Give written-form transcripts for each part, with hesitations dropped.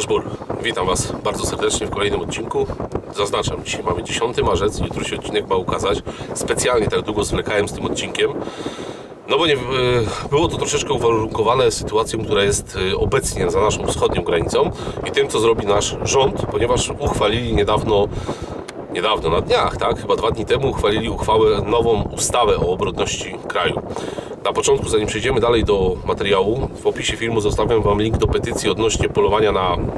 Zbór. Witam Was bardzo serdecznie w kolejnym odcinku. Zaznaczam, dzisiaj mamy 10 marzec, jutro się odcinek ma ukazać. Specjalnie tak długo zwlekałem z tym odcinkiem, no bo nie, było to troszeczkę uwarunkowane sytuacją, która jest obecnie za naszą wschodnią granicą i tym, co zrobi nasz rząd, ponieważ uchwalili niedawno na dniach, tak, chyba 2 dni temu uchwalili nową ustawę o obronności kraju. Na początku, zanim przejdziemy dalej do materiału, w opisie filmu zostawiam Wam link do petycji odnośnie polowania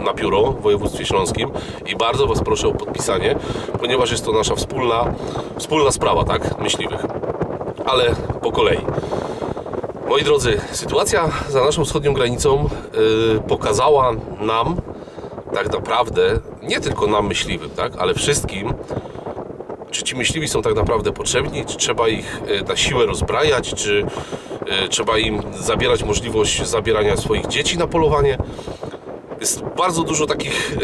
na pióro w województwie śląskim i bardzo Was proszę o podpisanie, ponieważ jest to nasza wspólna sprawa, tak, myśliwych. Ale po kolei. Moi drodzy, sytuacja za naszą wschodnią granicą pokazała nam tak naprawdę, nie tylko nam myśliwym, tak, ale wszystkim, czy ci myśliwi są tak naprawdę potrzebni, czy trzeba ich na siłę rozbrajać, czy trzeba im zabierać możliwość zabierania swoich dzieci na polowanie. Jest bardzo dużo takich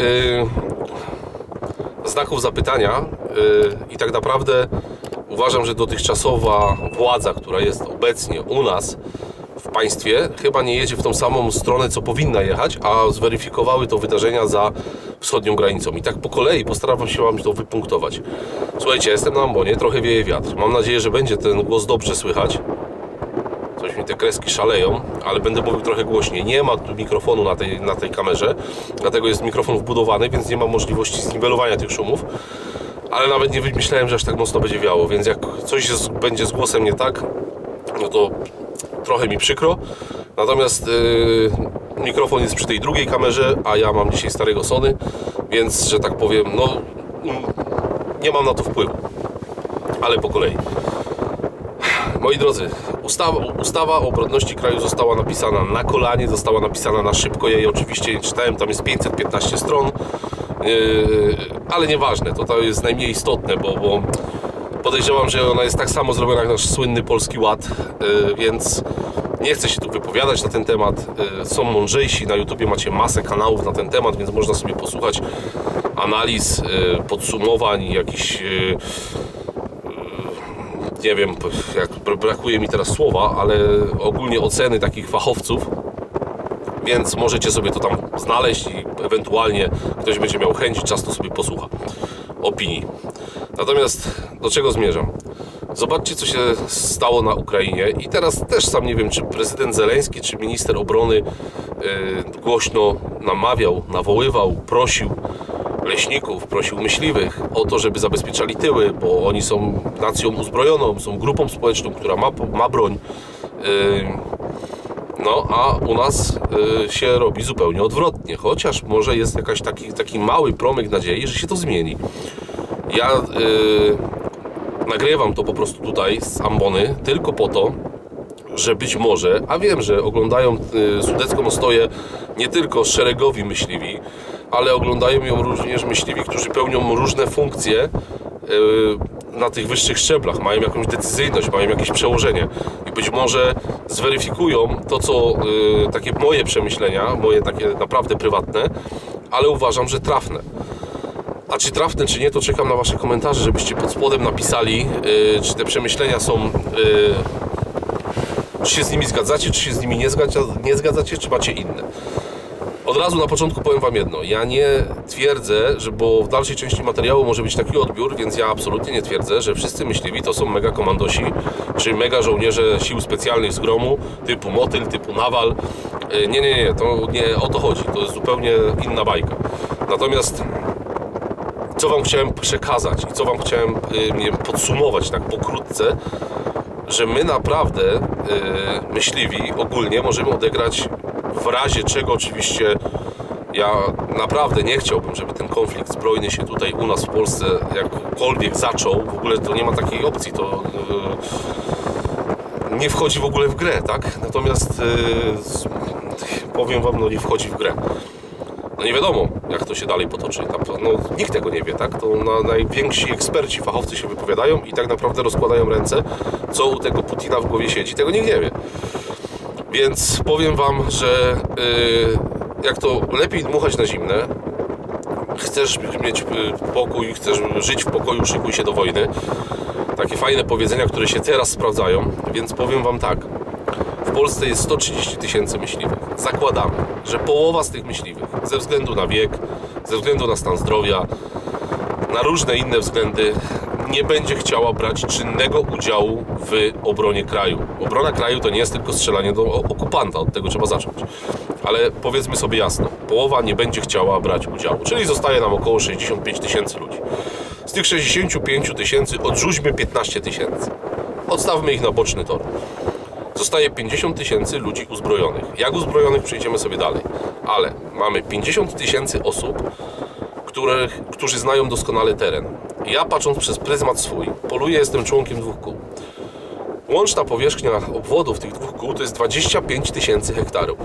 znaków zapytania i tak naprawdę uważam, że dotychczasowa władza, która jest obecnie u nas w państwie, chyba nie jedzie w tą samą stronę, co powinna jechać, a zweryfikowały to wydarzenia za wschodnią granicą. I tak po kolei postaram się Wam to wypunktować. Słuchajcie, jestem na ambonie, trochę wieje wiatr. Mam nadzieję, że będzie ten głos dobrze słychać. Coś mi te kreski szaleją, ale będę mówił trochę głośniej. Nie ma tu mikrofonu na tej kamerze, dlatego jest mikrofon wbudowany, więc nie ma możliwości zniwelowania tych szumów. Ale nawet nie myślałem, że aż tak mocno będzie wiało, więc jak coś będzie z głosem nie tak, no to trochę mi przykro. Natomiast mikrofon jest przy tej drugiej kamerze, a ja mam dzisiaj starego Sony, więc, że tak powiem, no nie mam na to wpływu. Ale po kolei. Moi drodzy, ustawa o obronności kraju została napisana na kolanie, została napisana na szybko. Ja jej oczywiście nie czytałem, tam jest 515 stron, ale nieważne, to jest najmniej istotne, bo podejrzewam, że ona jest tak samo zrobiona jak nasz słynny Polski Ład, więc nie chcę się tu wypowiadać na ten temat. Są mądrzejsi, na YouTubie macie masę kanałów na ten temat, więc można sobie posłuchać analiz, podsumowań, jakichś nie wiem, jak brakuje mi teraz słowa, ale ogólnie oceny takich fachowców, więc możecie sobie to tam znaleźć i ewentualnie ktoś będzie miał chęć i czas, to sobie posłucha opinii. Natomiast do czego zmierzam? Zobaczcie, co się stało na Ukrainie i teraz też sam nie wiem, czy prezydent Zeleński, czy minister obrony głośno namawiał, nawoływał, prosił leśników, prosił myśliwych o to, żeby zabezpieczali tyły, bo oni są nacją uzbrojoną, są grupą społeczną, która ma broń. No, a u nas się robi zupełnie odwrotnie, chociaż może jest jakaś taki mały promyk nadziei, że się to zmieni. Ja nagrywam to po prostu tutaj z ambony tylko po to, że być może, a wiem, że oglądają Sudecką Ostoję nie tylko szeregowi myśliwi, ale oglądają ją również myśliwi, którzy pełnią różne funkcje na tych wyższych szczeblach, mają jakąś decyzyjność, mają jakieś przełożenie i być może zweryfikują to, co takie moje przemyślenia, moje takie naprawdę prywatne, ale uważam, że trafne. A czy trafne, czy nie, to czekam na Wasze komentarze, żebyście pod spodem napisali, czy te przemyślenia są, czy się z nimi zgadzacie, czy się z nimi nie zgadzacie, czy macie inne. Od razu na początku powiem Wam jedno. Ja nie twierdzę, bo w dalszej części materiału może być taki odbiór, więc ja absolutnie nie twierdzę, że wszyscy myśliwi to są mega komandosi, czy mega żołnierze sił specjalnych z gromu, typu Motyl, typu Nawal. Nie, to nie o to chodzi. To jest zupełnie inna bajka. Natomiast co Wam chciałem przekazać i co Wam chciałem podsumować tak pokrótce, że my naprawdę, myśliwi ogólnie, możemy odegrać w razie czego, oczywiście ja naprawdę nie chciałbym, żeby ten konflikt zbrojny się tutaj u nas w Polsce jakkolwiek zaczął. W ogóle to nie ma takiej opcji, to nie wchodzi w ogóle w grę, tak? Natomiast powiem Wam, no nie wchodzi w grę. No nie wiadomo, jak to się dalej potoczy. No, nikt tego nie wie, tak? To najwięksi eksperci, fachowcy się wypowiadają i tak naprawdę rozkładają ręce, co u tego Putina w głowie siedzi. Tego nikt nie wie. Więc powiem Wam, że jak to lepiej dmuchać na zimne, chcesz mieć pokój, chcesz żyć w pokoju, szykuj się do wojny. Takie fajne powiedzenia, które się teraz sprawdzają. Więc powiem Wam tak. W Polsce jest 130 000 myśliwych. Zakładamy, że połowa z tych myśliwych ze względu na wiek, ze względu na stan zdrowia, na różne inne względy nie będzie chciała brać czynnego udziału w obronie kraju. Obrona kraju to nie jest tylko strzelanie do okupanta, od tego trzeba zacząć. Ale powiedzmy sobie jasno, połowa nie będzie chciała brać udziału, czyli zostaje nam około 65 000 ludzi. Z tych 65 000 odrzućmy 15 000. Odstawmy ich na boczny tor. Zostaje 50 000 ludzi uzbrojonych. Jak uzbrojonych przejdziemy sobie dalej. Ale mamy 50 000 osób, którzy znają doskonale teren. Ja, patrząc przez pryzmat swój, poluję, jestem członkiem 2 kół. Łączna powierzchnia obwodów tych 2 kół to jest 25 000 hektarów.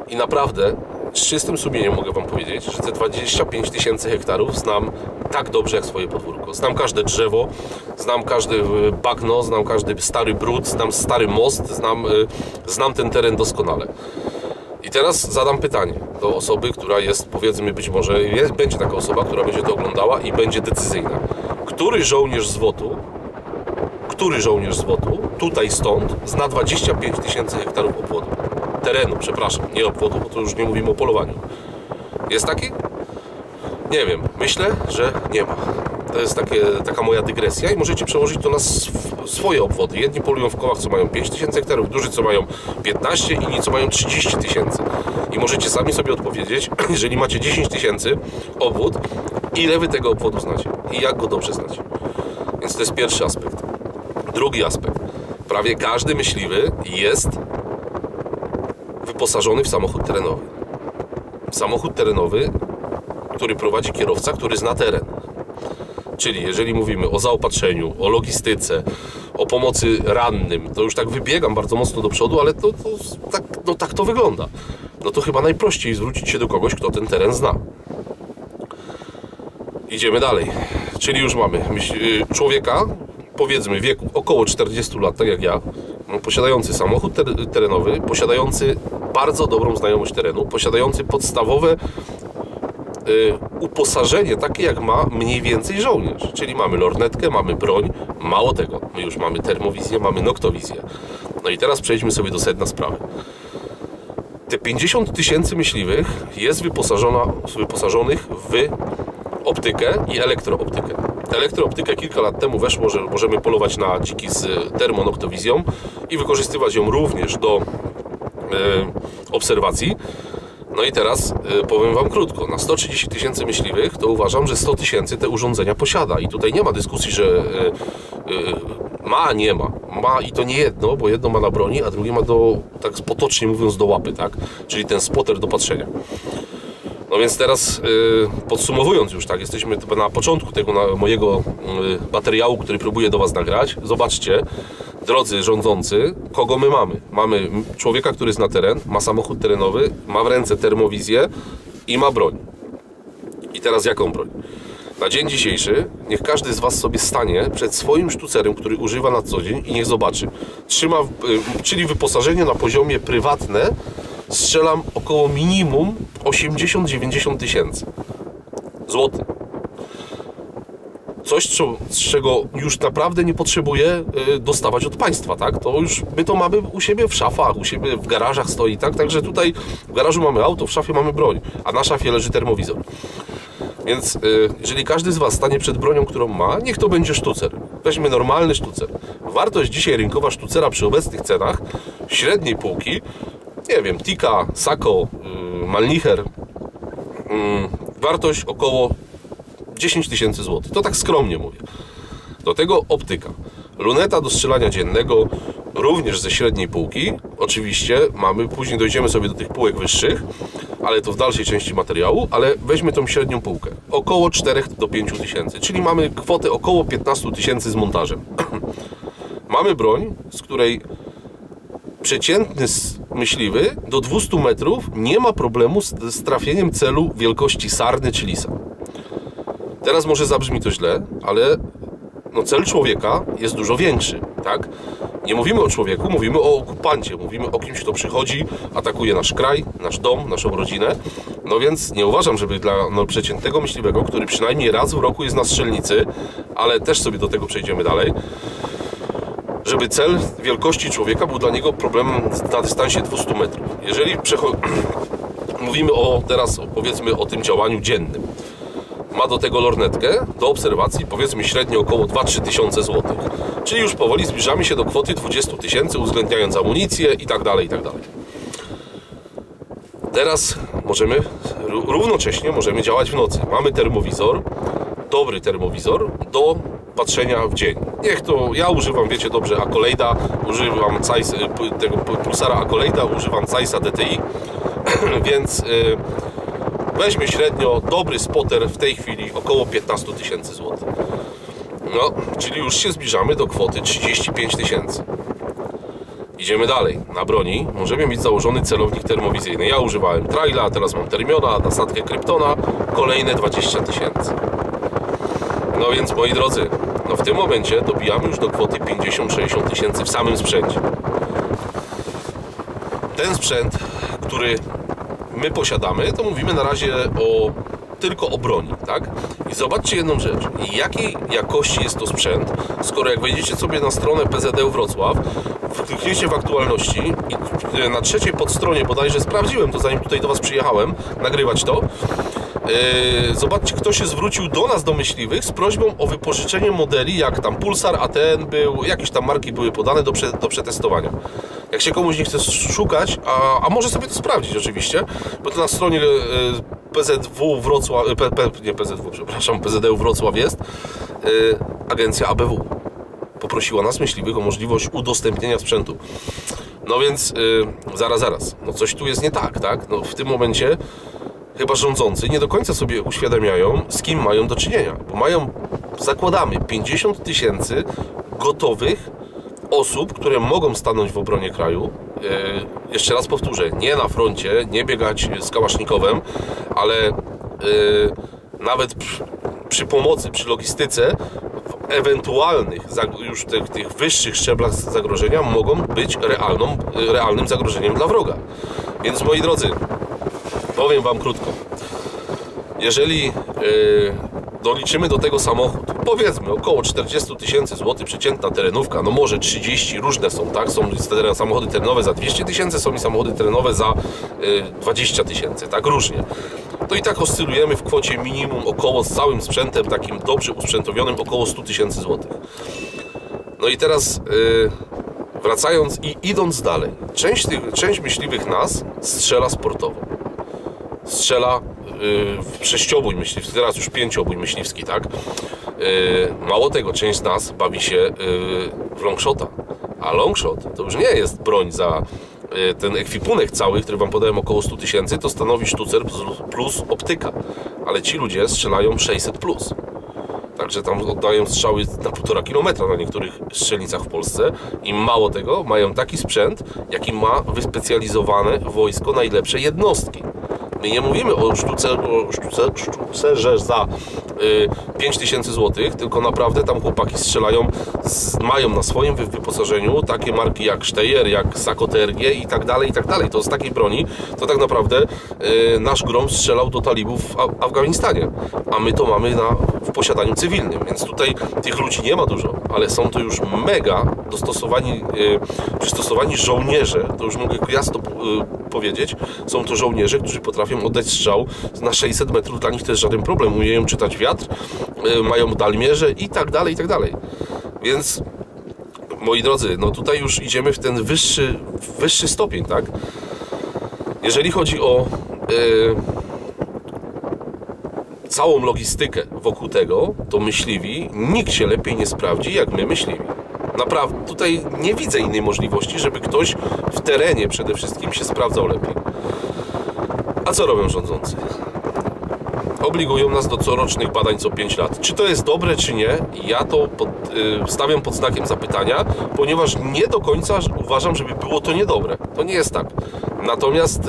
I naprawdę z czystym sumieniem mogę wam powiedzieć, że te 25 000 hektarów znam tak dobrze jak swoje podwórko. Znam każde drzewo, znam każde bagno, znam każdy stary brud, znam stary most, znam ten teren doskonale. I teraz zadam pytanie do osoby, która jest, powiedzmy, być może będzie taka osoba, która będzie to oglądała i będzie decyzyjna. Który żołnierz z WOT-u, tutaj stąd, zna 25 000 hektarów obwodu? Terenu, przepraszam, nie obwodu, bo to już nie mówimy o polowaniu. Jest taki? Nie wiem. Myślę, że nie ma. To jest taka moja dygresja i możecie przełożyć to na swoje obwody. Jedni polują w kołach, co mają 5 000 hektarów, duży, co mają 15, inni, co mają 30 000. I możecie sami sobie odpowiedzieć, jeżeli macie 10 000 obwód, ile wy tego obwodu znacie i jak go dobrze znacie. Więc to jest pierwszy aspekt. Drugi aspekt. Prawie każdy myśliwy jest wyposażony w samochód terenowy. Samochód terenowy, który prowadzi kierowca, który zna teren. Czyli jeżeli mówimy o zaopatrzeniu, o logistyce, o pomocy rannym, to już tak wybiegam bardzo mocno do przodu, ale tak to wygląda. No to chyba najprościej zwrócić się do kogoś, kto ten teren zna. Idziemy dalej. Czyli już mamy człowieka, powiedzmy w wieku około 40 lat, tak jak ja, posiadający samochód terenowy, posiadający bardzo dobrą znajomość terenu, posiadający podstawowe uposażenie takie jak ma mniej więcej żołnierz. Czyli mamy lornetkę, mamy broń, mało tego, my już mamy termowizję, mamy noktowizję. No i teraz przejdźmy sobie do sedna sprawy. Te 50 000 myśliwych jest wyposażonych w optykę i elektrooptykę. Elektrooptykę kilka lat temu weszło, że możemy polować na dziki z termonoktowizją i wykorzystywać ją również do obserwacji. No i teraz powiem wam krótko, na 130 000 myśliwych to uważam, że 100 000 te urządzenia posiada i tutaj nie ma dyskusji, że ma, nie ma. Ma i to nie jedno, bo jedno ma na broni, a drugie ma tak potocznie mówiąc, do łapy, tak? Czyli ten spotter do patrzenia. No więc teraz podsumowując już, tak, jesteśmy na początku tego mojego materiału, który próbuję do was nagrać. Zobaczcie, drodzy rządzący, kogo my mamy. Mamy człowieka, który zna teren, ma samochód terenowy, ma w ręce termowizję i ma broń. I teraz jaką broń? Na dzień dzisiejszy niech każdy z was sobie stanie przed swoim sztucerem, który używa na co dzień i niech zobaczy. Czyli wyposażenie na poziomie prywatne strzelam około minimum 80-90 tysięcy złotych. Coś, z czego już naprawdę nie potrzebuję dostawać od państwa, tak? To już my to mamy u siebie w szafach, u siebie w garażach stoi, tak? Także tutaj w garażu mamy auto, w szafie mamy broń, a na szafie leży termowizor. Więc jeżeli każdy z was stanie przed bronią, którą ma, niech to będzie sztucer. Weźmy normalny sztucer. Wartość dzisiaj rynkowa sztucera przy obecnych cenach średniej półki, nie wiem, Tika, Sako, Malnicher, wartość około 10 000 złotych. To tak skromnie mówię. Do tego optyka. Luneta do strzelania dziennego, również ze średniej półki. Oczywiście mamy, później dojdziemy sobie do tych półek wyższych, ale to w dalszej części materiału, ale weźmy tą średnią półkę. Około 4 do 5 tysięcy, czyli mamy kwotę około 15 000 z montażem. Mamy broń, z której przeciętny myśliwy do 200 metrów nie ma problemu z trafieniem celu wielkości sarny czy lisa. Teraz może zabrzmi to źle, ale no cel człowieka jest dużo większy, tak? Nie mówimy o człowieku, mówimy o okupancie, mówimy o kimś, kto przychodzi, atakuje nasz kraj, nasz dom, naszą rodzinę. No więc nie uważam, żeby dla przeciętnego myśliwego, który przynajmniej raz w roku jest na strzelnicy, ale też sobie do tego przejdziemy dalej, żeby cel wielkości człowieka był dla niego problemem na dystansie 200 metrów. Jeżeli mówimy teraz powiedzmy o tym działaniu dziennym, ma do tego lornetkę do obserwacji powiedzmy średnio około 2-3 tysiące złotych. Czyli już powoli zbliżamy się do kwoty 20 tysięcy, uwzględniając amunicję i tak dalej, i tak dalej. Teraz równocześnie możemy działać w nocy. Mamy termowizor, dobry termowizor do patrzenia w dzień. Ja używam, wiecie dobrze, Accolade, używam tego pulsara Accolade, używam Zeissa DTI, więc weźmy średnio dobry spotter w tej chwili około 15 tysięcy złotych. No, czyli już się zbliżamy do kwoty 35 tysięcy. Idziemy dalej. Na broni możemy mieć założony celownik termowizyjny. Ja używałem Traila, teraz mam Termiona, nasadkę Kryptona, kolejne 20 tysięcy. No więc moi drodzy, no w tym momencie dobijamy już do kwoty 50-60 tysięcy w samym sprzęcie. Ten sprzęt, który my posiadamy, to mówimy na razie tylko o broni, tak? I zobaczcie jedną rzecz. Jakiej jakości jest to sprzęt, skoro jak wejdziecie sobie na stronę PZD Wrocław, klikniecie w aktualności i na trzeciej podstronie bodajże sprawdziłem to, zanim tutaj do Was przyjechałem nagrywać to. Zobaczcie, kto się zwrócił do nas, do myśliwych, z prośbą o wypożyczenie modeli, jak tam Pulsar, ATN był, jakieś tam marki były podane do przetestowania. Jak się komuś nie chce szukać, a może sobie to sprawdzić oczywiście, bo to na stronie PZW Wrocław, nie PZW, przepraszam, PZD Wrocław jest, agencja ABW poprosiła nas, myśliwych, o możliwość udostępnienia sprzętu. No więc zaraz, no coś tu jest nie tak, tak? No w tym momencie chyba rządzący nie do końca sobie uświadamiają, z kim mają do czynienia, bo mają, zakładamy, 50 tysięcy gotowych osób, które mogą stanąć w obronie kraju. Jeszcze raz powtórzę, nie na froncie, nie biegać z kałasznikowem, ale nawet przy pomocy, przy logistyce, w ewentualnych już tych wyższych szczeblach zagrożenia mogą być realnym zagrożeniem dla wroga. Więc moi drodzy, powiem Wam krótko. Jeżeli doliczymy do tego samochód, powiedzmy około 40 tysięcy złotych, przeciętna terenówka, no może 30, różne są, tak? Są samochody terenowe za 200 tysięcy, są i samochody terenowe za 20 tysięcy, tak? Różnie. To i tak oscylujemy w kwocie minimum około, z całym sprzętem takim dobrze usprzętowionym, około 100 tysięcy złotych. No i teraz wracając i idąc dalej, część myśliwych nas strzela sportowo. Strzela w sześciobój myśliwski, teraz już pięciobój myśliwski, tak? Mało tego, część z nas bawi się w longshota. A longshot to już nie jest broń za ten ekwipunek cały, który Wam podałem, około 100 tysięcy, to stanowi sztucer plus optyka. Ale ci ludzie strzelają 600+. Także tam oddają strzały na 1,5 kilometra na niektórych strzelnicach w Polsce i mało tego, mają taki sprzęt, jaki ma wyspecjalizowane wojsko, najlepsze jednostki. My nie mówimy o sztucerze za 5 tysięcy złotych, tylko naprawdę tam chłopaki strzelają, mają na swoim wyposażeniu takie marki jak Steyr, jak Sako TRG i tak dalej, i tak dalej. To z takiej broni, to tak naprawdę nasz Grom strzelał do talibów w Afganistanie, a my to mamy w posiadaniu cywilnym, więc tutaj tych ludzi nie ma dużo, ale są to już mega przystosowani żołnierze, to już mogę jasno powiedzieć, są to żołnierze, którzy potrafią oddać strzał na 600 metrów, dla nich to jest żaden problem, umieją czytać wiatr, mają dalmierze i tak dalej, i tak dalej. Więc moi drodzy, no tutaj już idziemy w ten wyższy stopień, tak? Jeżeli chodzi o całą logistykę wokół tego, to myśliwi, nikt się lepiej nie sprawdzi jak my myśliwi. Naprawdę, tutaj nie widzę innej możliwości, żeby ktoś w terenie przede wszystkim się sprawdzał lepiej. A co robią rządzący? Obligują nas do corocznych badań co 5 lat. Czy to jest dobre, czy nie? Ja to stawiam pod znakiem zapytania, ponieważ nie do końca uważam, żeby było to niedobre. To nie jest tak. Natomiast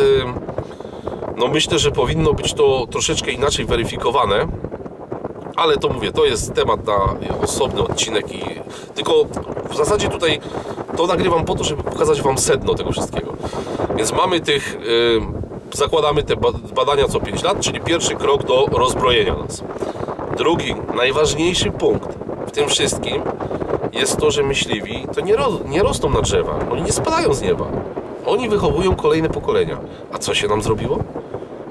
no myślę, że powinno być to troszeczkę inaczej weryfikowane. Ale to mówię, to jest temat na osobny odcinek tylko w zasadzie tutaj to nagrywam po to, żeby pokazać Wam sedno tego wszystkiego. Więc mamy zakładamy te badania co 5 lat, czyli pierwszy krok do rozbrojenia nas. Drugi, najważniejszy punkt w tym wszystkim jest to, że myśliwi to nie rosną na drzewach, oni nie spadają z nieba. Oni wychowują kolejne pokolenia. A co się nam zrobiło?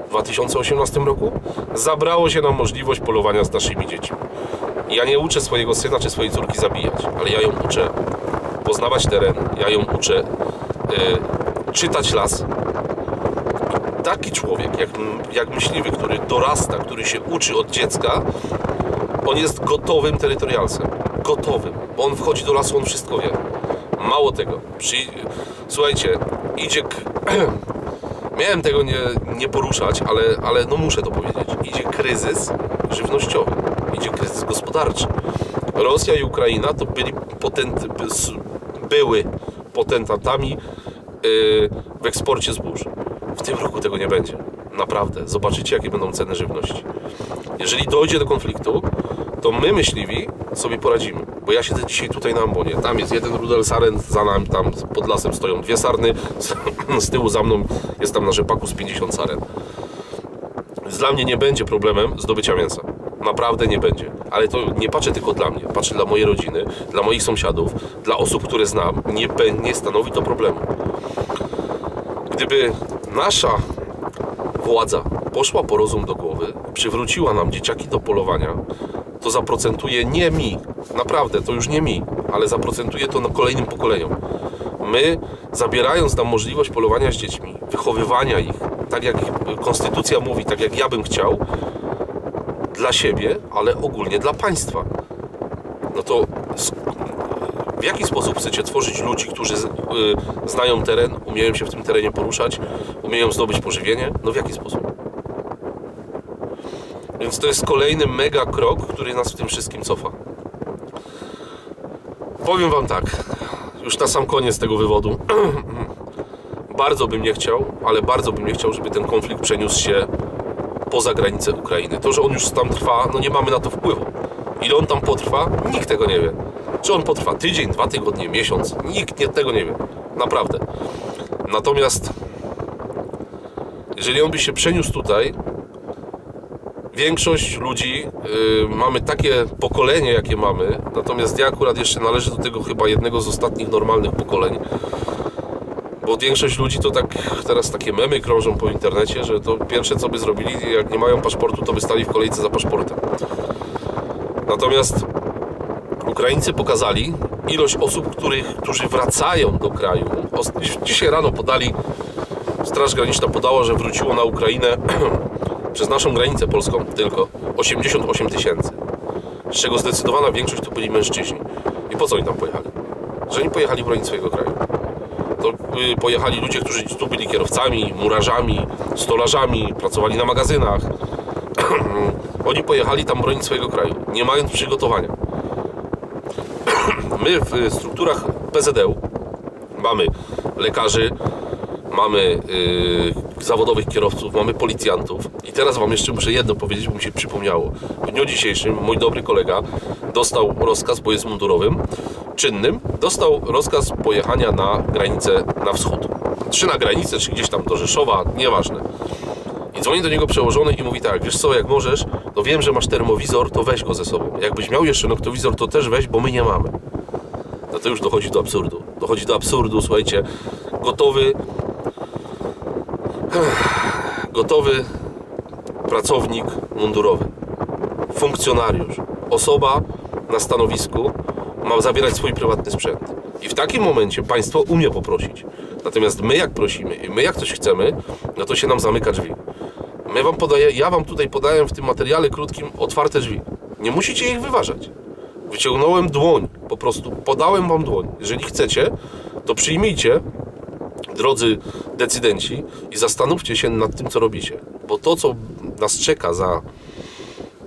W 2018 roku zabrało się nam możliwość polowania z naszymi dziećmi. Ja nie uczę swojego syna czy swojej córki zabijać, ale ja ją uczę poznawać teren, ja ją uczę czytać las. I taki człowiek, jak myśliwy, który dorasta, który się uczy od dziecka, on jest gotowym terytorialsem. Gotowym, bo on wchodzi do lasu, on wszystko wie. Mało tego. Słuchajcie, miałem tego nie poruszać, ale no muszę to powiedzieć. Idzie kryzys żywnościowy, idzie kryzys gospodarczy. Rosja i Ukraina to były potentatami w eksporcie zbóż. W tym roku tego nie będzie. Naprawdę. Zobaczycie, jakie będą ceny żywności. Jeżeli dojdzie do konfliktu, to my, myśliwi, sobie poradzimy. Bo ja siedzę dzisiaj tutaj na ambonie. Tam jest jeden rudel saren, za nami tam pod lasem stoją 2 sarny, z tyłu za mną jest tam na rzepaku z 50 saren. Więc dla mnie nie będzie problemem zdobycia mięsa. Naprawdę nie będzie. Ale to nie patrzę tylko dla mnie. Patrzę dla mojej rodziny, dla moich sąsiadów, dla osób, które znam. Nie stanowi to problemu. Gdyby nasza władza poszła po rozum do głowy, przywróciła nam dzieciaki do polowania, to zaprocentuje nie mi, naprawdę, to już nie mi, ale zaprocentuje to na kolejnym pokoleniom. My, zabierając nam możliwość polowania z dziećmi, wychowywania ich, tak jak konstytucja mówi, tak jak ja bym chciał, dla siebie, ale ogólnie dla państwa. No to w jaki sposób chcecie tworzyć ludzi, którzy znają teren, umieją się w tym terenie poruszać, umieją zdobyć pożywienie? No w jaki sposób? Więc to jest kolejny mega krok, który nas w tym wszystkim cofa. Powiem wam tak, już na sam koniec tego wywodu. Bardzo bym nie chciał, ale bardzo bym nie chciał, żeby ten konflikt przeniósł się poza granicę Ukrainy. To, że on już tam trwa, no nie mamy na to wpływu. Ile on tam potrwa? Nikt tego nie wie. Czy on potrwa tydzień, 2 tygodnie, miesiąc? Nikt tego nie wie. Naprawdę. Natomiast jeżeli on by się przeniósł tutaj, większość ludzi, mamy takie pokolenie, jakie mamy, natomiast ja akurat jeszcze należę do tego chyba jednego z ostatnich normalnych pokoleń, bo większość ludzi to tak, teraz takie memy krążą po internecie, że to pierwsze co by zrobili, jak nie mają paszportu, to by stali w kolejce za paszportem. Natomiast Ukraińcy pokazali ilość osób, którzy wracają do kraju. Dzisiaj rano Straż Graniczna podała, że wróciło na Ukrainę przez naszą granicę polską tylko 88 000, z czego zdecydowana większość to byli mężczyźni. I po co oni tam pojechali? Że nie pojechali bronić swojego kraju. To pojechali ludzie, którzy tu byli kierowcami, murarzami, stolarzami, pracowali na magazynach. Oni pojechali tam bronić swojego kraju, nie mając przygotowania. My w strukturach PZD-u mamy lekarzy, mamy zawodowych kierowców, mamy policjantów. I teraz wam jeszcze muszę jedno powiedzieć, bo mi się przypomniało. W dniu dzisiejszym mój dobry kolega dostał rozkaz, bo jest mundurowym, czynnym, dostał rozkaz pojechania na granicę na wschód. Czy na granicę, czy gdzieś tam do Rzeszowa, nieważne. I dzwoni do niego przełożony i mówi tak, wiesz co, jak możesz, to wiem, że masz termowizor, to weź go ze sobą. Jakbyś miał jeszcze noktowizor, to też weź, bo my nie mamy. No to już dochodzi do absurdu. Dochodzi do absurdu, słuchajcie, gotowy pracownik mundurowy, funkcjonariusz, osoba na stanowisku ma zabierać swój prywatny sprzęt. I w takim momencie państwo umie poprosić. Natomiast my jak prosimy i my jak coś chcemy, no to się nam zamyka drzwi. Ja wam tutaj podałem w tym materiale krótkim otwarte drzwi. Nie musicie ich wyważać. Wyciągnąłem dłoń, po prostu podałem wam dłoń. Jeżeli chcecie, to przyjmijcie, drodzy decydenci, i zastanówcie się nad tym, co robicie. Bo to, co nas czeka za,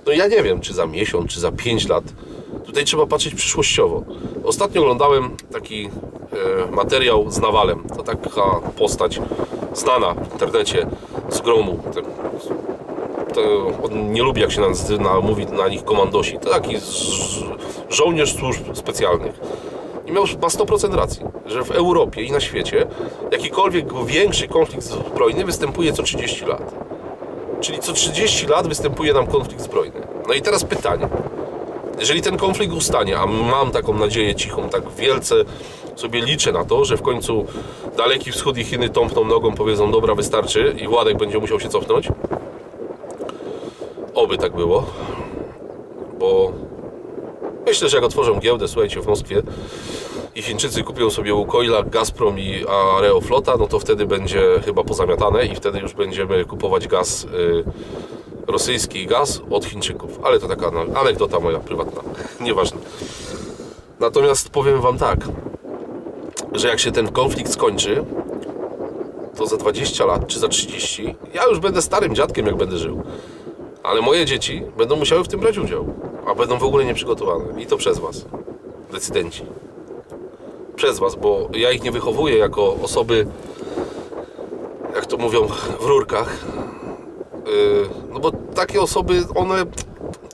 no ja nie wiem, czy za miesiąc, czy za 5 lat, tutaj trzeba patrzeć przyszłościowo. Ostatnio oglądałem taki materiał z Nawalem. To taka postać znana w internecie z gromu. On nie lubi, jak się mówi na nich komandosi. To taki żołnierz służb specjalnych. I ma 100% racji, że w Europie i na świecie jakikolwiek większy konflikt zbrojny występuje co 30 lat. Czyli co 30 lat występuje nam konflikt zbrojny. No i teraz pytanie. Jeżeli ten konflikt ustanie, a mam taką nadzieję cichą, tak wielce sobie liczę na to, że w końcu Daleki Wschód i Chiny tąpną nogą, powiedzą dobra, wystarczy i Władek będzie musiał się cofnąć. Oby tak było, bo myślę, że jak otworzą giełdę, słuchajcie, w Moskwie i Chińczycy kupią sobie Łukoila, Gazprom i Aeroflota, no to wtedy będzie chyba pozamiatane i wtedy już będziemy kupować gaz, rosyjski gaz od Chińczyków. Ale to taka anegdota moja prywatna, nieważne. Natomiast powiem wam tak, że jak się ten konflikt skończy, to za 20 lat czy za 30 ja już będę starym dziadkiem, jak będę żył. Ale moje dzieci będą musiały w tym brać udział, a będą w ogóle nieprzygotowane. I to przez was, decydenci. Przez was, bo ja ich nie wychowuję jako osoby, jak to mówią, w rurkach. No bo takie osoby, one,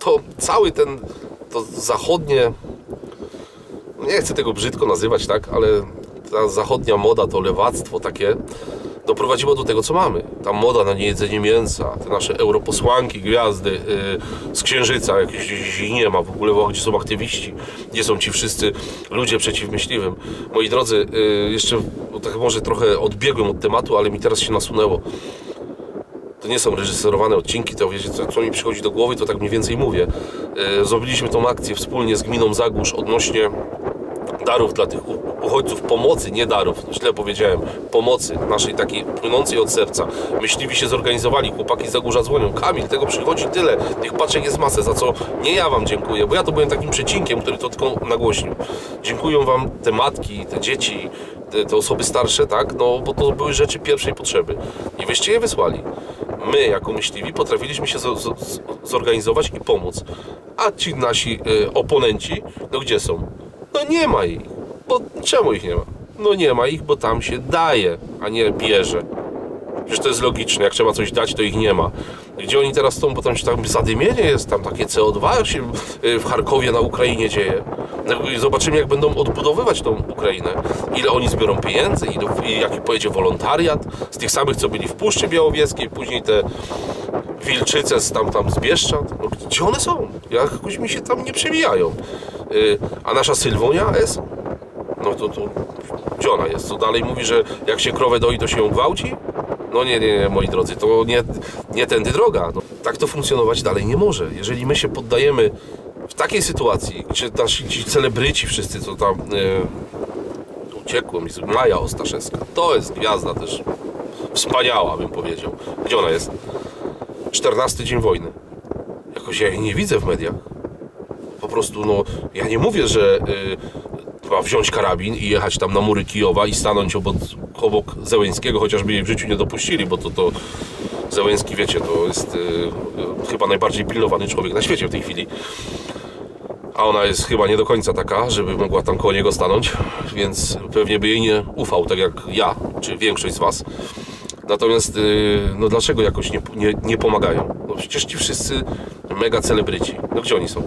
to cały ten, to zachodnie, nie chcę tego brzydko nazywać, tak, ale ta zachodnia moda, to lewactwo takie doprowadziło do tego, co mamy. Ta moda na niejedzenie mięsa, te nasze europosłanki, gwiazdy z Księżyca, jakieś nie ma w ogóle, gdzie są aktywiści, gdzie są ci wszyscy ludzie przeciw myśliwym. Moi drodzy, jeszcze tak może trochę odbiegłem od tematu, ale mi teraz się nasunęło. To nie są reżyserowane odcinki, to wiecie, co mi przychodzi do głowy, to tak mniej więcej mówię. Zrobiliśmy tą akcję wspólnie z gminą Zagórz odnośnie darów dla tych uchodźców, pomocy, nie darów, źle powiedziałem, pomocy naszej takiej płynącej od serca. Myśliwi się zorganizowali, chłopaki z Zagórza dzwonią, Kamil, tego przychodzi tyle, tych paczek jest masę, za co nie ja wam dziękuję, bo ja to byłem takim przecinkiem, który to tylko nagłośnił. Dziękują wam te matki, te dzieci, te osoby starsze, tak, no bo to były rzeczy pierwszej potrzeby i wyście je wysłali. My, jako myśliwi, potrafiliśmy się zorganizować i pomóc, a ci nasi oponenci, no gdzie są? No nie ma ich. Bo czemu ich nie ma? No nie ma ich, bo tam się daje, a nie bierze. Przecież to jest logiczne, jak trzeba coś dać, to ich nie ma. Gdzie oni teraz są? Bo tam się tam zadymienie jest, tam takie CO2 się w Charkowie na Ukrainie dzieje. Zobaczymy, jak będą odbudowywać tą Ukrainę. Ile oni zbiorą pieniędzy i jaki pojedzie wolontariat z tych samych, co byli w Puszczy Białowieskiej, później te wilczyce z Bieszczad. No, gdzie one są? Jakoś mi się tam nie przewijają. A nasza Sylwonia S? No to gdzie ona jest? Co dalej mówi, że jak się krowę doi, to się ją gwałci? No nie, moi drodzy, to nie tędy droga. No, tak to funkcjonować dalej nie może. Jeżeli my się poddajemy w takiej sytuacji, gdzie ci celebryci wszyscy, co tam uciekło mi, Maja Ostaszewska, to jest gwiazda też wspaniała, bym powiedział. Gdzie ona jest? 14 dzień wojny. Jakoś ja jej nie widzę w mediach. Po prostu, no, ja nie mówię, że trzeba wziąć karabin i jechać tam na mury Kijowa i stanąć obok Zełenskiego, chociażby jej w życiu nie dopuścili, bo to Zełenski, wiecie, to jest chyba najbardziej pilnowany człowiek na świecie w tej chwili. A ona jest chyba nie do końca taka, żeby mogła tam koło niego stanąć, więc pewnie by jej nie ufał, tak jak ja, czy większość z was. Natomiast, no dlaczego jakoś nie pomagają? No przecież ci wszyscy mega celebryci, no gdzie oni są?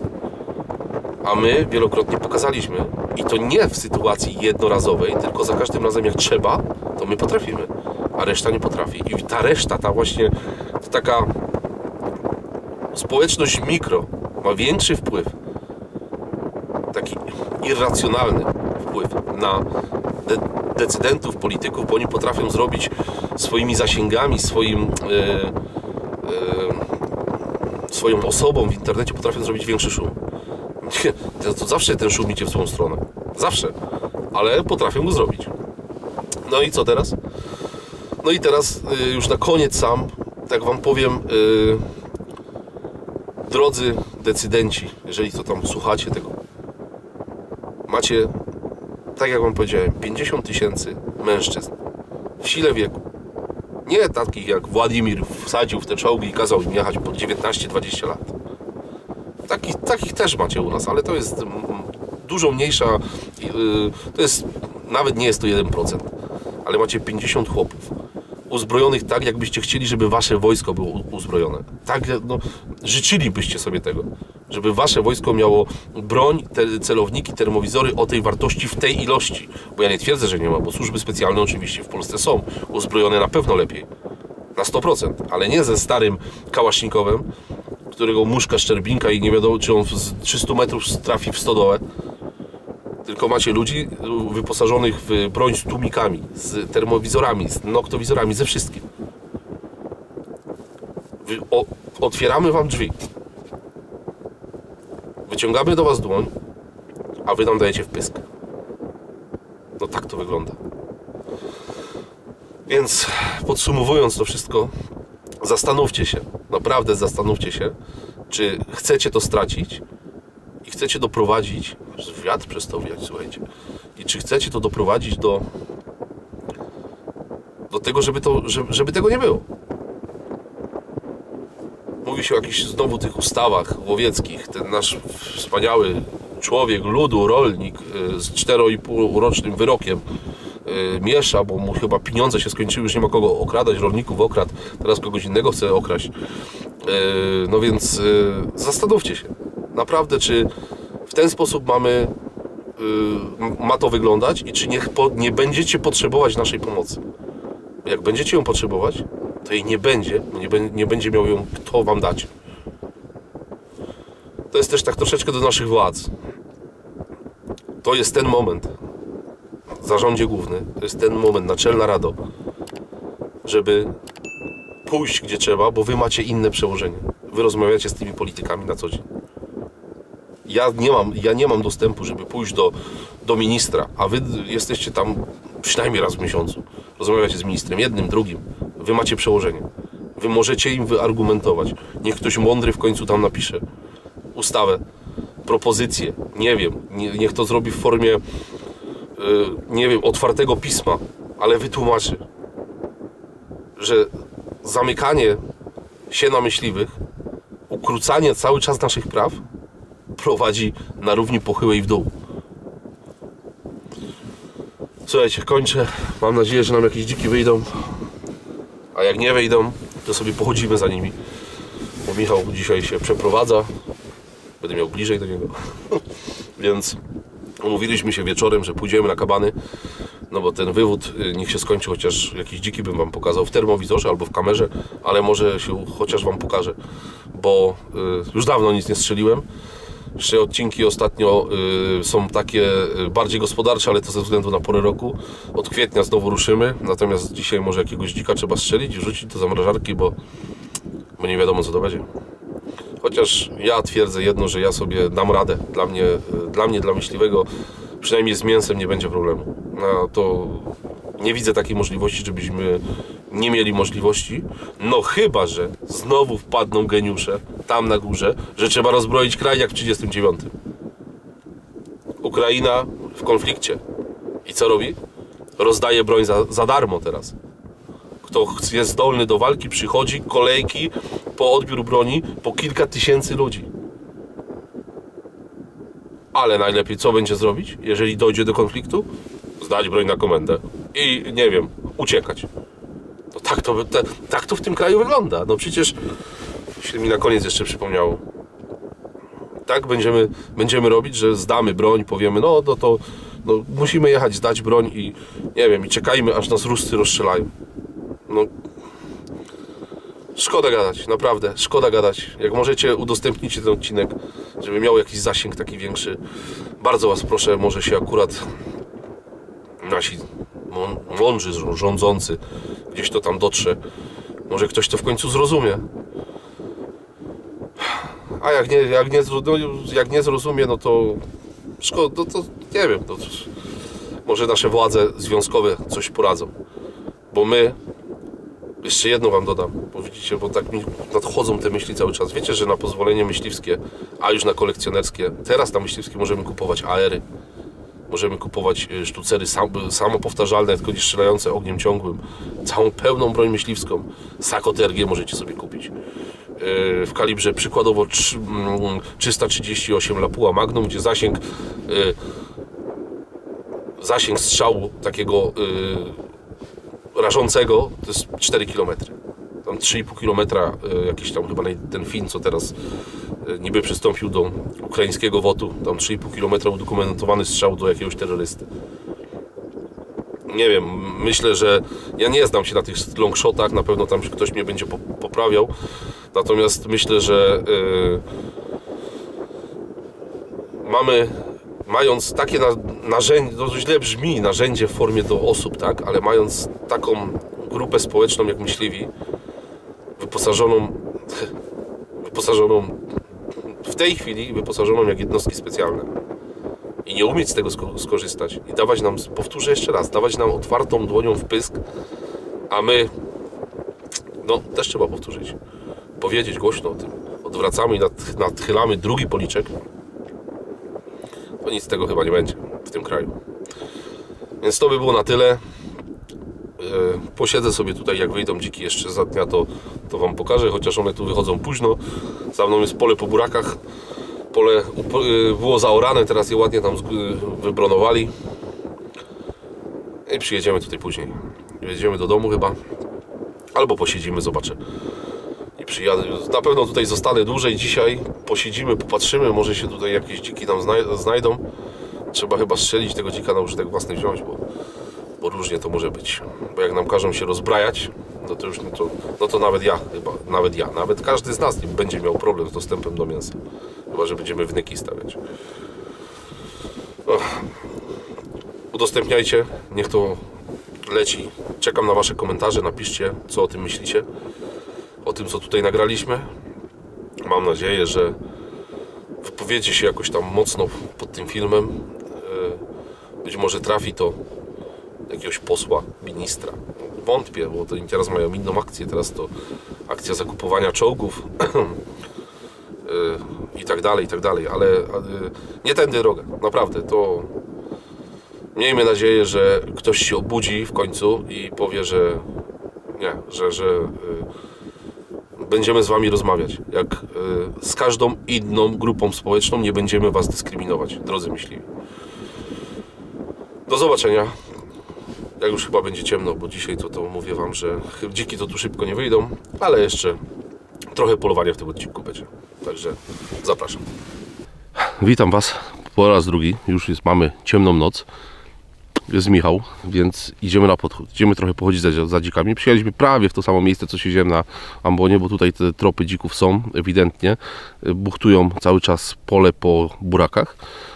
A my wielokrotnie pokazaliśmy, i to nie w sytuacji jednorazowej, tylko za każdym razem jak trzeba, to my potrafimy, a reszta nie potrafi. I ta reszta, ta właśnie, to taka społeczność mikro ma większy wpływ, taki irracjonalny wpływ na decydentów, polityków, bo oni potrafią zrobić swoimi zasięgami, swoją osobą w internecie potrafią zrobić większy szum. To zawsze ten szum idzie w złą stronę. Zawsze. Ale potrafią go zrobić. No i co teraz? No i teraz już na koniec sam, tak wam powiem, drodzy decydenci, jeżeli to tam słuchacie tego, macie, tak jak wam powiedziałem, 50 000 mężczyzn w sile wieku. Nie takich jak Władimir wsadził w te czołgi i kazał im jechać po 19-20 lat. Takich też macie u nas, ale to jest dużo mniejsza, to jest, nawet nie jest to 1%, ale macie 50 chłopów uzbrojonych tak, jakbyście chcieli, żeby wasze wojsko było uzbrojone. Tak, no, życzylibyście sobie tego, żeby wasze wojsko miało broń, celowniki, termowizory o tej wartości w tej ilości. Bo ja nie twierdzę, że nie ma, bo służby specjalne oczywiście w Polsce są uzbrojone na pewno lepiej. Na 100%, ale nie ze starym kałasznikowem, którego muszka szczerbinka i nie wiadomo, czy on z 300 metrów trafi w stodołę. Tylko macie ludzi wyposażonych w broń z tłumikami, z termowizorami, z noktowizorami, ze wszystkim. Otwieramy wam drzwi. Wyciągamy do was dłoń, a wy nam dajecie wpysk. No tak to wygląda. Więc podsumowując to wszystko, zastanówcie się, naprawdę zastanówcie się, czy chcecie to stracić i chcecie doprowadzić, wiatr przestał wiać, słuchajcie, i czy chcecie to doprowadzić do tego, żeby tego nie było. Mówi się o jakichś znowu tych ustawach łowieckich. Ten nasz wspaniały człowiek ludu, rolnik z 4,5-rocznym wyrokiem miesza, bo mu chyba pieniądze się skończyły, już nie ma kogo okradać, rolników okradł, teraz kogoś innego chce okraść. No więc zastanówcie się, naprawdę, czy w ten sposób ma to wyglądać i czy nie będziecie potrzebować naszej pomocy. Jak będziecie ją potrzebować, to jej nie będzie, nie będzie miał ją kto wam dać. To jest też tak troszeczkę do naszych władz. To jest ten moment, zarządzie główny, to jest ten moment, Naczelna Rado, żeby pójść gdzie trzeba, bo wy macie inne przełożenie. Wy rozmawiacie z tymi politykami na co dzień. Ja nie mam dostępu, żeby pójść do ministra, a wy jesteście tam przynajmniej raz w miesiącu. Rozmawiacie z ministrem, jednym, drugim. Wy macie przełożenie. Wy możecie im wyargumentować. Niech ktoś mądry w końcu tam napisze ustawę, propozycję, nie wiem. Niech to zrobi w formie, nie wiem, otwartego pisma, ale wytłumaczy, że zamykanie siena myśliwych, ukrócanie cały czas naszych praw prowadzi na równi pochyłej w dół. Słuchajcie, kończę. Mam nadzieję, że nam jakieś dziki wyjdą. A jak nie wyjdą, to sobie pochodzimy za nimi. Bo Michał dzisiaj się przeprowadza. Będę miał bliżej do niego. Więc umówiliśmy się wieczorem, że pójdziemy na kabany. No bo ten wywód niech się skończy, chociaż jakieś dziki bym wam pokazał w termowizorze albo w kamerze, ale może się chociaż wam pokażę. Bo już dawno nic nie strzeliłem. Jeszcze odcinki ostatnio są takie bardziej gospodarcze, ale to ze względu na porę roku. Od kwietnia znowu ruszymy, natomiast dzisiaj może jakiegoś dzika trzeba strzelić i wrzucić do zamrażarki, bo nie wiadomo co to będzie. Chociaż ja twierdzę jedno, że ja sobie dam radę. Dla myśliwego, przynajmniej z mięsem nie będzie problemu. No to nie widzę takiej możliwości, żebyśmy nie mieli możliwości. No chyba że znowu wpadną geniusze tam na górze, że trzeba rozbroić kraj jak w 1939. Ukraina w konflikcie. I co robi? Rozdaje broń za darmo teraz. Kto jest zdolny do walki, przychodzi, kolejki po odbiór broni, po kilka tysięcy ludzi. Ale najlepiej co będzie zrobić, jeżeli dojdzie do konfliktu? Zdać broń na komendę i, nie wiem, uciekać. No tak to w tym kraju wygląda. No przecież się mi na koniec jeszcze przypomniało. Tak będziemy robić, że zdamy broń, powiemy, no musimy jechać, zdać broń i nie wiem, i czekajmy, aż nas Ruscy rozstrzelają. No szkoda gadać, naprawdę, szkoda gadać. Jak możecie, udostępnijcie ten odcinek, żeby miał jakiś zasięg taki większy. Bardzo was proszę, może się akurat nasi mądrzy rządzący gdzieś to tam dotrze. Może ktoś to w końcu zrozumie. A jak nie zrozumie, no to szkoda, to nie wiem, to może nasze władze związkowe coś poradzą. Bo my, jeszcze jedno wam dodam, bo widzicie, bo tak mi nadchodzą te myśli cały czas. Wiecie, że na pozwolenie myśliwskie, a już na kolekcjonerskie, teraz na myśliwskie możemy kupować AR-y, możemy kupować sztucery samopowtarzalne, tylko nie strzelające ogniem ciągłym, całą pełną broń myśliwską. SAK-OTRG możecie sobie kupić w kalibrze przykładowo 338 Lapua Magnum, gdzie zasięg strzału takiego rażącego to jest 4 km. Tam 3,5 km jakiś tam chyba ten Fin, co teraz niby przystąpił do ukraińskiego WOT-u, tam 3,5 km udokumentowany strzał do jakiegoś terrorysty. nie wiem, myślę, że ja nie znam się na tych longshotach, na pewno tam ktoś mnie będzie poprawiał, natomiast myślę, że mając takie narzędzie, to źle brzmi, narzędzie w formie do osób, tak, ale mając taką grupę społeczną jak myśliwi, wyposażoną w tej chwili wyposażoną jak jednostki specjalne i nie umieć z tego skorzystać i dawać nam, powtórzę jeszcze raz, dawać nam otwartą dłonią w pysk, a my, no też trzeba powtórzyć, powiedzieć głośno o tym, odwracamy i nadchylamy drugi policzek, to nic z tego chyba nie będzie w tym kraju. Więc to by było na tyle. Posiedzę sobie tutaj, jak wyjdą dziki jeszcze za dnia, to wam pokażę, chociaż one tu wychodzą późno. Za mną jest pole po burakach. Pole było zaorane, teraz je ładnie tam wybronowali. I przyjedziemy tutaj później. Jedziemy do domu chyba. Albo posiedzimy, zobaczę. I przyjadę. Na pewno tutaj zostanę dłużej dzisiaj. Posiedzimy, popatrzymy, może się tutaj jakieś dziki tam znajdą. Trzeba chyba strzelić tego dzika na użytek własny wziąć, bo różnie to może być. Bo jak nam każą się rozbrajać, no to już to nawet każdy z nas nie będzie miał problem z dostępem do mięsa. Chyba że będziemy wnyki stawiać. Udostępniajcie, niech to leci. Czekam na wasze komentarze, napiszcie, co o tym myślicie. O tym, co tutaj nagraliśmy. Mam nadzieję, że wypowiecie się jakoś tam mocno pod tym filmem. Być może trafi to jakiegoś posła, ministra. Wątpię, bo to teraz mają inną akcję. Teraz to akcja zakupowania czołgów i tak dalej, ale nie tędy droga. Naprawdę, to miejmy nadzieję, że ktoś się obudzi w końcu i powie, że nie, że będziemy z wami rozmawiać. Jak z każdą inną grupą społeczną nie będziemy was dyskryminować, drodzy myśliwi. Do zobaczenia. Jak już chyba będzie ciemno, bo dzisiaj to mówię wam, że dziki to tu szybko nie wyjdą, ale jeszcze trochę polowania w tym odcinku będzie. Także zapraszam. Witam was po raz drugi. Już mamy ciemną noc. Jest Michał, więc idziemy na podchód. Idziemy trochę pochodzić za dzikami. Przyjechaliśmy prawie w to samo miejsce, co siedziałem na ambonie, bo tutaj te tropy dzików są ewidentnie. Buchtują cały czas pole po burakach.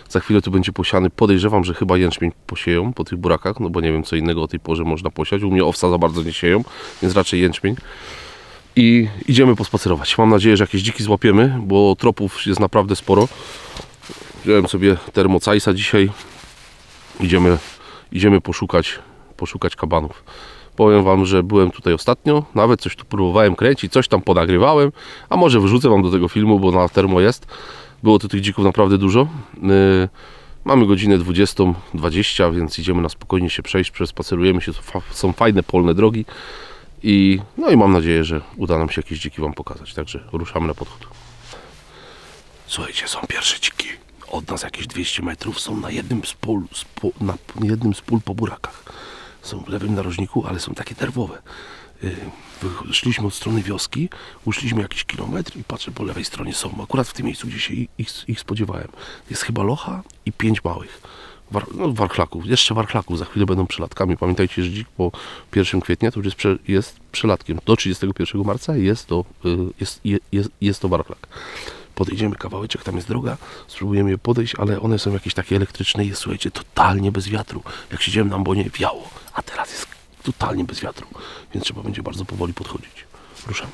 Za chwilę tu będzie posiany. Podejrzewam, że chyba jęczmień posieją po tych burakach, no bo nie wiem, co innego o tej porze można posiać. U mnie owsa za bardzo nie sieją, więc raczej jęczmień. I idziemy pospacerować. Mam nadzieję, że jakieś dziki złapiemy, bo tropów jest naprawdę sporo. Wziąłem sobie termocajsa dzisiaj. Idziemy poszukać kabanów. Powiem wam, że byłem tutaj ostatnio, nawet coś tu próbowałem kręcić, coś tam ponagrywałem, a może wrzucę wam do tego filmu, bo na termo jest. Było tu tych dzików naprawdę dużo. Mamy godzinę 20:20, więc idziemy na spokojnie się przejść, przespacerujemy się, są fajne polne drogi i mam nadzieję, że uda nam się jakieś dziki wam pokazać, także ruszamy na podchód. Słuchajcie, są pierwsze dziki. Od nas jakieś 200 metrów, są na jednym z pól po burakach. Są w lewym narożniku, ale są takie nerwowe. Szliśmy od strony wioski, uszliśmy jakiś kilometr i patrzę, po lewej stronie są. Akurat w tym miejscu, gdzie się ich spodziewałem. Jest chyba locha i 5 małych. Warchlaków. Jeszcze warchlaków. Za chwilę będą przelatkami. Pamiętajcie, że dzik po 1 kwietnia to już jest przelatkiem. Do 31 marca jest to warchlak. Podejdziemy kawałeczek, tam jest droga, spróbujemy je podejść, ale one są jakieś takie elektryczne i jest, słuchajcie, totalnie bez wiatru. Jak siedziałem na ambonie, wiało, a teraz jest totalnie bez wiatru, więc trzeba będzie bardzo powoli podchodzić. Ruszamy.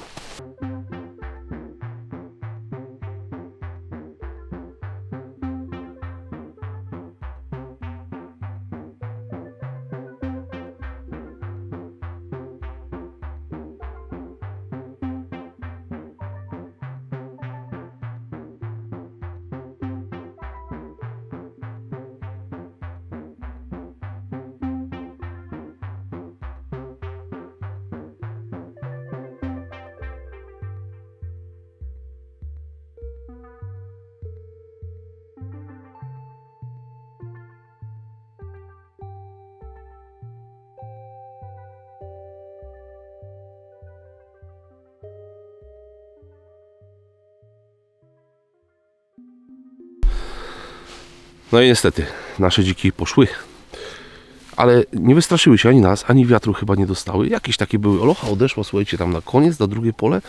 No i niestety, nasze dziki poszły. ale nie wystraszyły się ani nas, ani wiatru chyba nie dostały. Jakieś takie były. Locha odeszła, słuchajcie, tam na koniec, na drugie pole.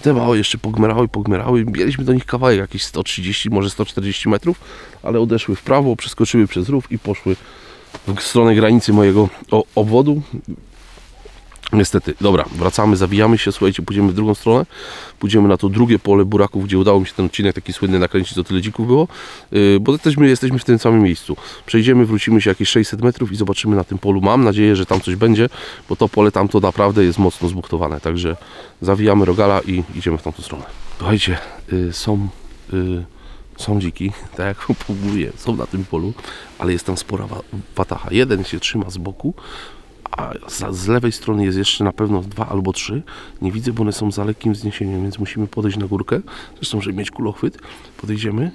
Te małe jeszcze pogmerały. Mieliśmy do nich kawałek, jakieś 130, może 140 metrów, ale odeszły w prawo, przeskoczyły przez rów i poszły w stronę granicy mojego obwodu. Niestety, dobra, wracamy, zawijamy się, słuchajcie, pójdziemy w drugą stronę, pójdziemy na to drugie pole buraków, gdzie udało mi się ten odcinek taki słynny nakręcić, co tyle dzików było, bo też my jesteśmy w tym samym miejscu. Przejdziemy, wrócimy się jakieś 600 metrów i zobaczymy na tym polu. Mam nadzieję, że tam coś będzie, bo to pole tamto naprawdę jest mocno zbuktowane, także zawijamy rogala i idziemy w tamtą stronę. Słuchajcie, są dziki, tak jak mówię, są na tym polu, ale jest tam spora watacha. Jeden się trzyma z boku, a z lewej strony jest jeszcze na pewno 2 albo 3. Nie widzę, bo one są za lekkim wzniesieniem, więc musimy podejść na górkę. Zresztą, żeby mieć kulochwyt, podejdziemy.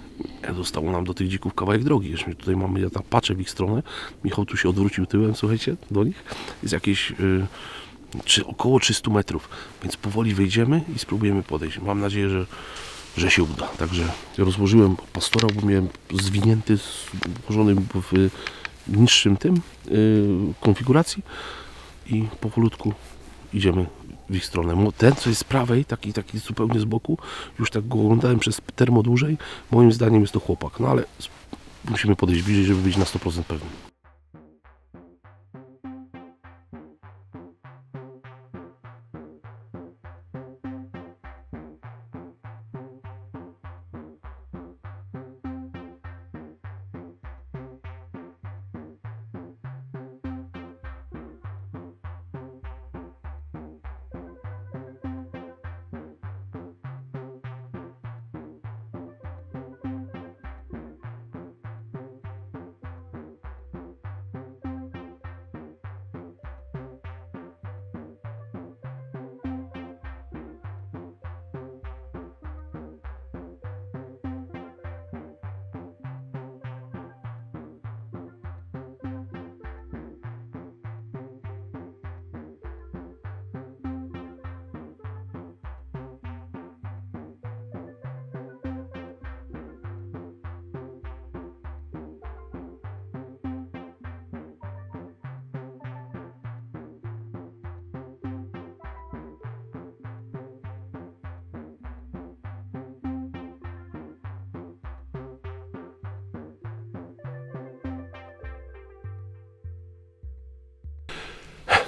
Zostało nam do tych dzików kawałek drogi. Jeszcze tutaj mamy, ja tam patrzę w ich stronę. Michał tu się odwrócił tyłem, słuchajcie, do nich. Jest jakieś około 300 metrów, więc powoli wejdziemy i spróbujemy podejść. Mam nadzieję, że się uda. Także rozłożyłem pastora, bo miałem zwinięty, włożony w niższym tym konfiguracji i powolutku idziemy w ich stronę. Ten, co jest z prawej, taki zupełnie z boku, już tak go oglądałem przez termo dłużej, moim zdaniem jest to chłopak, no ale musimy podejść bliżej, żeby być na 100% pewni.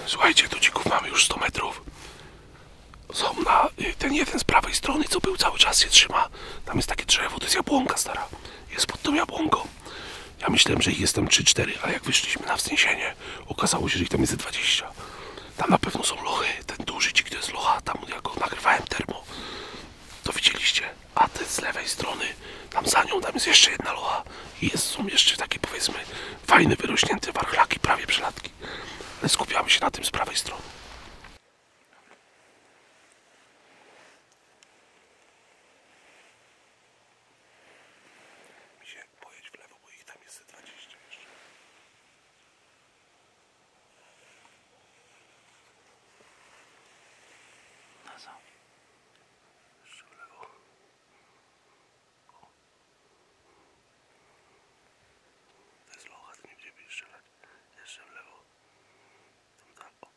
Słuchajcie, do dzików mamy już 100 metrów. Są na ten jeden z prawej strony, co był, cały czas się trzyma. Tam jest takie drzewo, to jest jabłonka stara. Jest pod tą jabłonką. Ja myślałem, że ich jest tam 3-4, ale jak wyszliśmy na wzniesienie, okazało się, że ich tam jest 20. Tam na pewno są lochy. Ten duży dzik to jest locha. Tam jak go nagrywałem termo, to widzieliście. A ten z lewej strony, tam za nią, tam jest jeszcze jedna locha. I są jeszcze takie, powiedzmy, fajne, wyrośnięte warchlaki, prawie przelatki. Ale skupiamy się na tym z prawej strony. Pojedź w lewo, bo ich tam jest 20 jeszcze. Na co? Jeszcze w lewo. To jest locha, to nie będziemy strzelać. Jeszcze w lewo. Tam, o.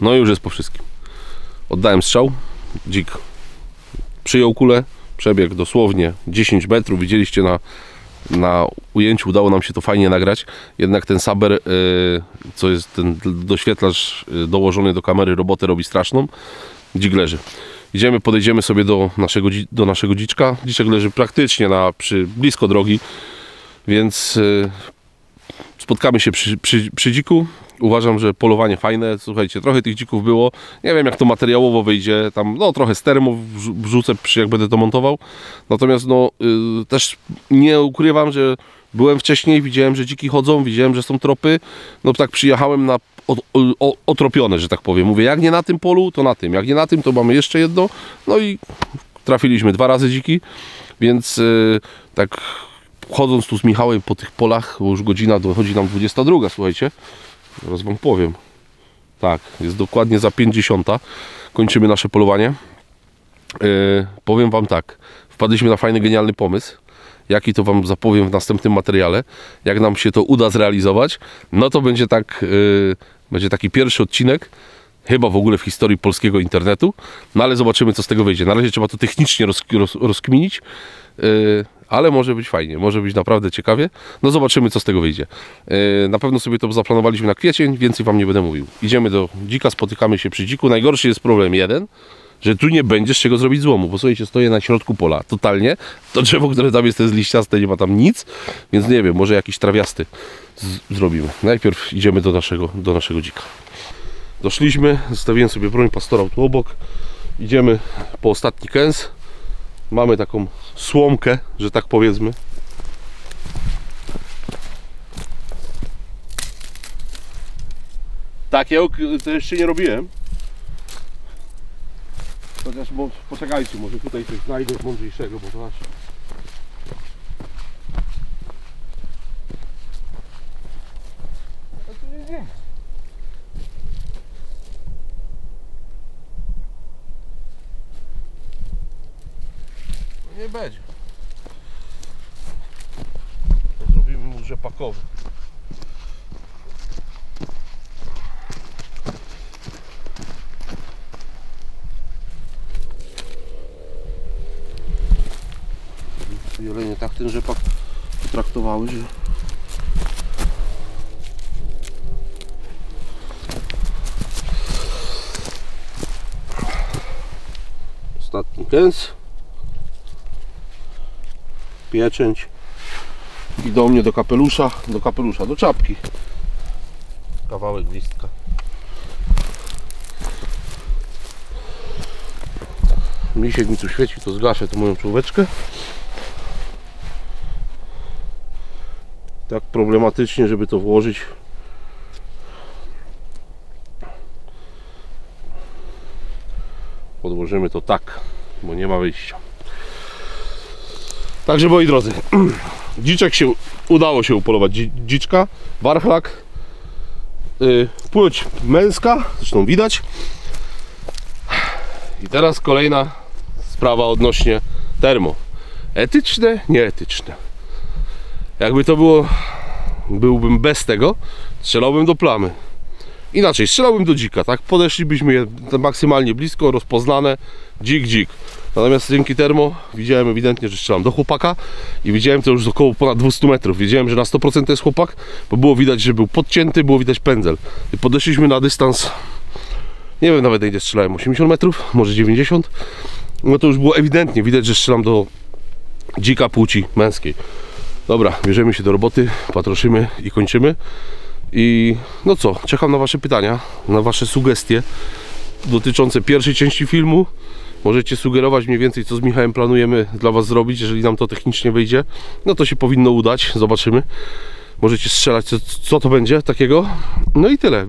No i już jest po wszystkim. Oddałem strzał, dzik przyjął kulę, przebiegł dosłownie 10 metrów, widzieliście na ujęciu, udało nam się to fajnie nagrać, jednak ten saber, co jest ten doświetlacz dołożony do kamery, robotę robi straszną. Dzik leży. Idziemy, podejdziemy sobie do naszego dziczka. Dziczek leży praktycznie blisko drogi, więc spotkamy się przy dziku. Uważam, że polowanie fajne. Słuchajcie, trochę tych dzików było. Nie wiem, jak to materiałowo wyjdzie. Tam trochę z termo wrzucę, jak będę to montował. Natomiast też nie ukrywam, że byłem wcześniej, widziałem, że dziki chodzą, widziałem, że są tropy. No tak przyjechałem na otropione, że tak powiem. Mówię, jak nie na tym polu, to na tym. Jak nie na tym, to mamy jeszcze jedno. No i trafiliśmy 2 razy dziki, więc tak chodząc tu z Michałem po tych polach, bo już godzina dochodzi nam 22, słuchajcie. Zaraz wam powiem. Tak, jest dokładnie za 50. Kończymy nasze polowanie. Powiem wam tak. Wpadliśmy na fajny, genialny pomysł. Jaki to wam zapowiem w następnym materiale. Jak nam się to uda zrealizować, no to będzie będzie taki pierwszy odcinek, chyba w ogóle w historii polskiego internetu. No ale zobaczymy, co z tego wyjdzie. Na razie trzeba to technicznie rozkminić. Ale może być fajnie, może być naprawdę ciekawie. No zobaczymy, co z tego wyjdzie. Na pewno sobie to zaplanowaliśmy na kwiecień, więcej wam nie będę mówił. Idziemy do dzika, spotykamy się przy dziku. Najgorszy jest problem jeden, że tu nie będzie z czego zrobić złomu, bo słuchajcie, stoję na środku pola, totalnie. To drzewo, które tam jest, to jest liściaste, nie ma tam nic, więc nie wiem, może jakiś trawiasty zrobimy. Najpierw idziemy do naszego dzika. Doszliśmy, zostawiłem sobie broń pastorał tu obok. Idziemy po ostatni kęs. Mamy taką słomkę, że tak powiedzmy. Takiego to jeszcze nie robiłem. Chociaż poczekajcie, może tutaj coś znajdę mądrzejszego, bo to aż... Nie będzie. Zrobimy mu rzepakowy. Jelenie tak ten rzepak potraktowały, że... Ostatni kęs. Pieczęć. I do mnie do kapelusza, do czapki. Kawałek listka. Misiek mi tu świeci, to zgaszę tę moją czołóweczkę. Tak problematycznie, żeby to włożyć. Podłożymy to tak, bo nie ma wyjścia. Także moi drodzy, dziczek udało się upolować dziczka, warchlak, płeć męska, zresztą widać. I teraz kolejna sprawa odnośnie termo. Etyczne, nieetyczne. Jakby to było, byłbym bez tego, strzelałbym do plamy. Inaczej, strzelałbym do dzika, tak? Podeszlibyśmy maksymalnie blisko, rozpoznane, dzik. Natomiast dzięki termo widziałem ewidentnie, że strzelam do chłopaka i widziałem to już z około ponad 200 metrów. Wiedziałem, że na 100% to jest chłopak, bo było widać, że był podcięty, było widać pędzel. I podeszliśmy na dystans, nie wiem nawet ile strzelałem, 80 metrów, może 90. No to już było ewidentnie widać, że strzelam do dzika płci męskiej. Dobra, bierzemy się do roboty, patroszymy i kończymy. I no co, czekam na wasze pytania, na wasze sugestie dotyczące pierwszej części filmu. Możecie sugerować mniej więcej, co z Michałem planujemy dla was zrobić. Jeżeli nam to technicznie wyjdzie, no to się powinno udać, zobaczymy. Możecie strzelać, co to będzie takiego. No i tyle,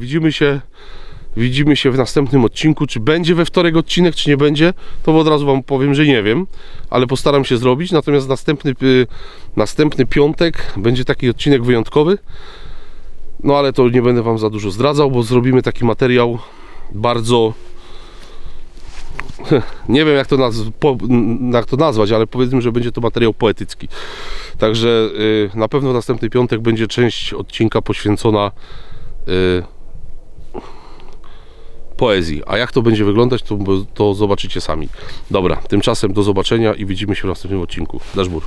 widzimy się w następnym odcinku. Czy będzie we wtorek odcinek, czy nie będzie, to od razu wam powiem, że nie wiem, ale postaram się zrobić. Natomiast następny piątek będzie taki odcinek wyjątkowy. No ale to nie będę wam za dużo zdradzał, bo zrobimy taki materiał bardzo... Nie wiem jak to nazwać, ale powiedzmy, że będzie to materiał poetycki. Także na pewno następny piątek będzie część odcinka poświęcona poezji. A jak to będzie wyglądać, to zobaczycie sami. Dobra, tymczasem do zobaczenia i widzimy się w następnym odcinku. Dashbur.